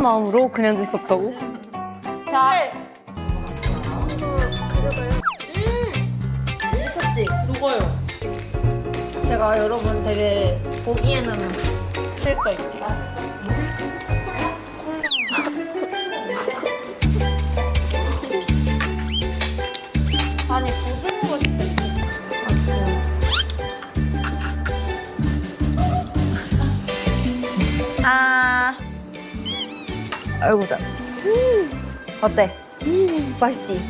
마음으로 그냥 냈었다고? 자. 미쳤지? 녹아요. 제가 여러분 되게 보기에는 쉴 거 있네요. 아니 부드러워 진짜. 아. 아이고 잘. 어때? 맛있지?